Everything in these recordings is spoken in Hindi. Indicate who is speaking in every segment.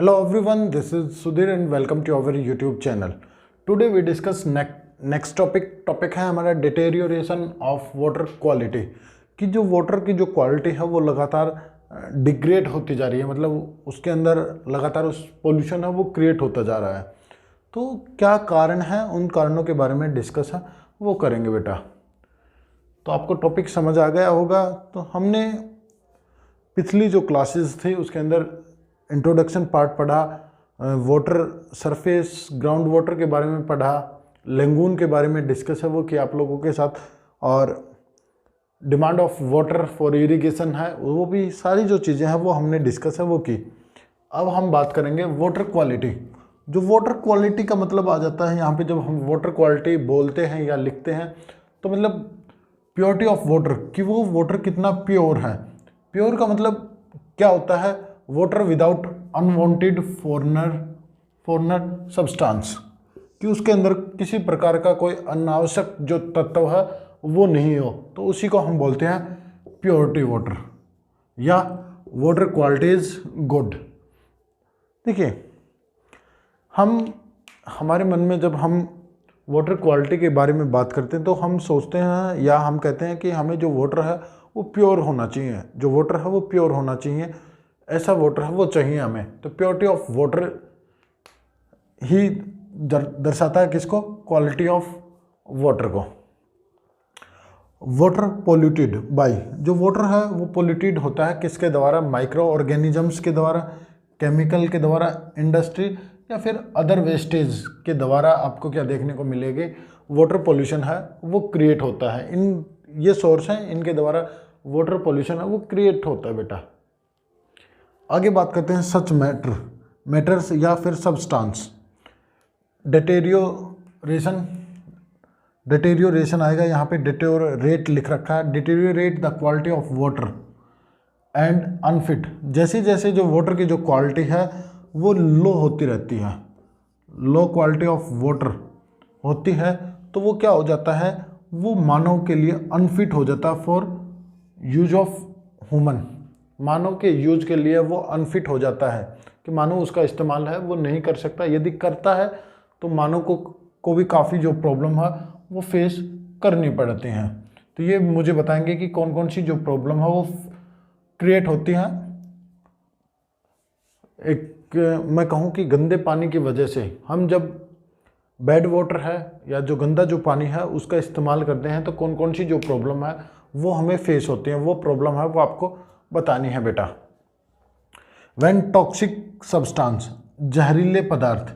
Speaker 1: Hello everyone, this is Sudhir and welcome to our YouTube channel. Today we discuss next topic है हमारा डिटेरियोरेशन ऑफ वाटर क्वालिटी कि जो वाटर की जो क्वालिटी है वो लगातार डिग्रेड होती जा रही है, मतलब उसके अंदर लगातार उस पोल्यूशन है वो क्रिएट होता जा रहा है। तो क्या कारण है, उन कारणों के बारे में डिस्कस है वो करेंगे बेटा। तो आपको टॉपिक समझ आ गया होगा। तो हमने पिछली जो क्लासेस थी उसके अंदर इंट्रोडक्शन पार्ट पढ़ा, वाटर सरफेस ग्राउंड वाटर के बारे में पढ़ा, लेगून के बारे में डिस्कस है वो किया आप लोगों के साथ, और demand of water for irrigation है वो भी, सारी जो चीज़ें हैं वो हमने डिस्कस है वो की। अब हम बात करेंगे वाटर क्वालिटी। जो वाटर क्वालिटी का मतलब आ जाता है यहाँ पे, जब हम वाटर क्वालिटी बोलते हैं या लिखते हैं तो मतलब प्योरिटी ऑफ वाटर, कि वो वाटर कितना प्योर है। प्योर का मतलब क्या होता है? Water without unwanted foreigner substance, कि उसके अंदर किसी प्रकार का कोई अनावश्यक जो तत्व है वो नहीं हो, तो उसी को हम बोलते हैं प्योरिटी वाटर या वाटर क्वालिटी इज गुड। देखिए, हमारे मन में जब हम वाटर क्वालिटी के बारे में बात करते हैं तो हम सोचते हैं या हम कहते हैं कि हमें जो वाटर है वो प्योर होना चाहिए, जो वाटर है वो प्योर होना चाहिए, ऐसा वाटर है वो चाहिए हमें। तो प्योरिटी ऑफ वाटर ही दर्शाता है किसको? क्वालिटी ऑफ वाटर को। वाटर पोल्यूटेड बाय, जो वाटर है वो पोल्यूटेड होता है किसके द्वारा? माइक्रो ऑर्गेनिजम्स के द्वारा, केमिकल के द्वारा, इंडस्ट्री या फिर अदर वेस्टेज के द्वारा। आपको क्या देखने को मिलेगी? वाटर पोल्यूशन है वो क्रिएट होता है। ये सोर्स हैं, इनके द्वारा वाटर पोल्यूशन है वो क्रिएट होता है बेटा। आगे बात करते हैं सच मैटर्स या फिर सब्सटेंस। डिटेरियोरेशन आएगा, यहाँ पे डिटेरियोरेट लिख रखा है, deteriorate the quality of water and unfit. जैसे जैसे जो वाटर की जो क्वालिटी है वो लो होती रहती है, लो क्वालिटी ऑफ वाटर होती है, तो वो क्या हो जाता है? वो मानव के लिए अनफिट हो जाता है फॉर यूज ऑफ ह्यूमन। मानव के यूज के लिए वो अनफिट हो जाता है कि मानव उसका इस्तेमाल है वो नहीं कर सकता। यदि करता है तो मानव को भी काफ़ी जो प्रॉब्लम है वो फेस करनी पड़ती हैं। तो ये मुझे बताएंगे कि कौन कौन सी जो प्रॉब्लम है वो क्रिएट होती हैं। एक मैं कहूँ कि गंदे पानी की वजह से हम जब बैड वाटर है या जो गंदा जो पानी है उसका इस्तेमाल करते हैं तो कौन कौन सी जो प्रॉब्लम है वो हमें फेस होती हैं। वो प्रॉब्लम है वो आपको बतानी है बेटा। व्हेन टॉक्सिक सब्सटेंस, जहरीले पदार्थ,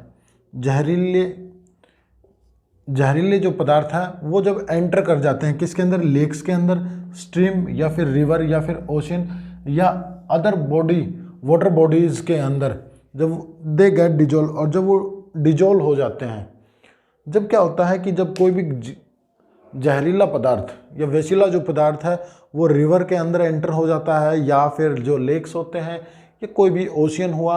Speaker 1: जहरीले जो पदार्थ हैं वो जब एंटर कर जाते हैं किसके अंदर? लेक्स के अंदर, स्ट्रीम या फिर रिवर या फिर ओशन या अदर बॉडी वाटर बॉडीज़ के अंदर, जब दे गेट डिजोल्व, और जब वो डिजोल्व हो जाते हैं, जब क्या होता है कि जब कोई भी जहरीला पदार्थ या वेसिला जो पदार्थ है वो रिवर के अंदर एंटर हो जाता है या फिर जो लेक्स होते हैं या कोई भी ओशियन हुआ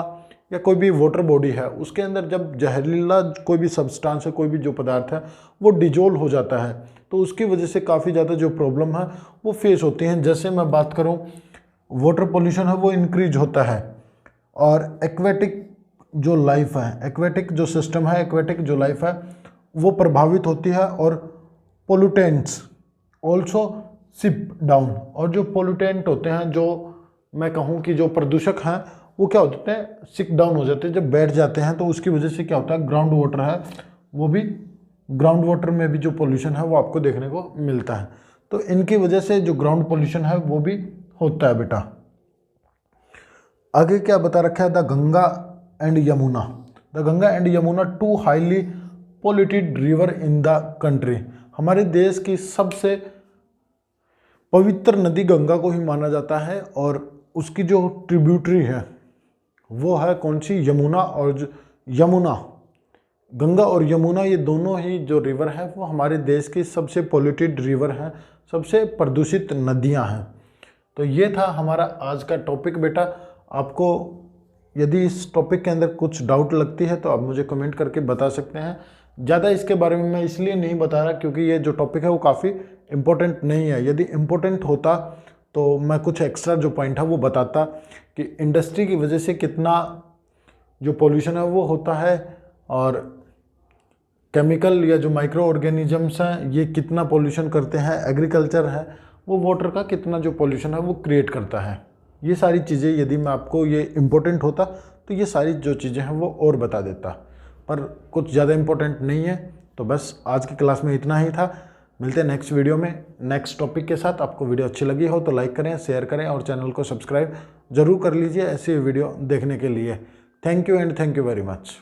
Speaker 1: या कोई भी वाटर बॉडी है उसके अंदर जब जहरीला कोई भी सब्सटेंस है, कोई भी जो पदार्थ है वो डिजोल्व हो जाता है, तो उसकी वजह से काफ़ी ज़्यादा जो प्रॉब्लम है वो फेस होती हैं। जैसे मैं बात करूं, वाटर पोल्यूशन है वो इंक्रीज होता है, और एक्वेटिक जो लाइफ है, एक्वेटिक जो सिस्टम है, एक्वेटिक जो लाइफ है वो प्रभावित होती है, और पोल्यूटेंट्स ऑल्सो सिप डाउन, और जो पोल्यूटेंट होते हैं, जो मैं कहूँ कि जो प्रदूषक हैं वो क्या हो जाते हैं? सिक डाउन हो जाते हैं, जब बैठ जाते हैं, तो उसकी वजह से क्या होता है? ग्राउंड वाटर है वो भी, ग्राउंड वाटर में भी जो पोल्यूशन है वो आपको देखने को मिलता है। तो इनकी वजह से जो ग्राउंड पोल्यूशन है वो भी होता है बेटा। आगे क्या बता रखा है? The Ganga and Yamuna. The Ganga and Yamuna two highly polluted river in the country. हमारे देश की सबसे पवित्र नदी गंगा को ही माना जाता है, और उसकी जो ट्रिब्यूटरी है वो है कौन सी? यमुना। और यमुना, गंगा और यमुना ये दोनों ही जो रिवर है वो हमारे देश की सबसे पोल्यूटेड रिवर हैं, सबसे प्रदूषित नदियां हैं। तो ये था हमारा आज का टॉपिक बेटा। आपको यदि इस टॉपिक के अंदर कुछ डाउट लगती है तो आप मुझे कमेंट करके बता सकते हैं। ज़्यादा इसके बारे में मैं इसलिए नहीं बता रहा क्योंकि ये जो टॉपिक है वो काफ़ी इम्पोर्टेंट नहीं है। यदि इम्पोर्टेंट होता तो मैं कुछ एक्स्ट्रा जो पॉइंट है वो बताता कि इंडस्ट्री की वजह से कितना जो पोल्यूशन है वो होता है, और केमिकल या जो माइक्रो ऑर्गेनिजम्स हैं ये कितना पोल्यूशन करते हैं, एग्रीकल्चर है वो वाटर का कितना जो पोल्यूशन है वो क्रिएट करता है। ये सारी चीज़ें यदि मैं आपको ये इम्पोर्टेंट होता तो ये सारी जो चीज़ें हैं वो और बता देता, पर कुछ ज़्यादा इम्पोर्टेंट नहीं है। तो बस आज की क्लास में इतना ही था। मिलते हैं नेक्स्ट वीडियो में नेक्स्ट टॉपिक के साथ। आपको वीडियो अच्छी लगी हो तो लाइक करें, शेयर करें और चैनल को सब्सक्राइब जरूर कर लीजिए ऐसी वीडियो देखने के लिए। Thank you and thank you very much.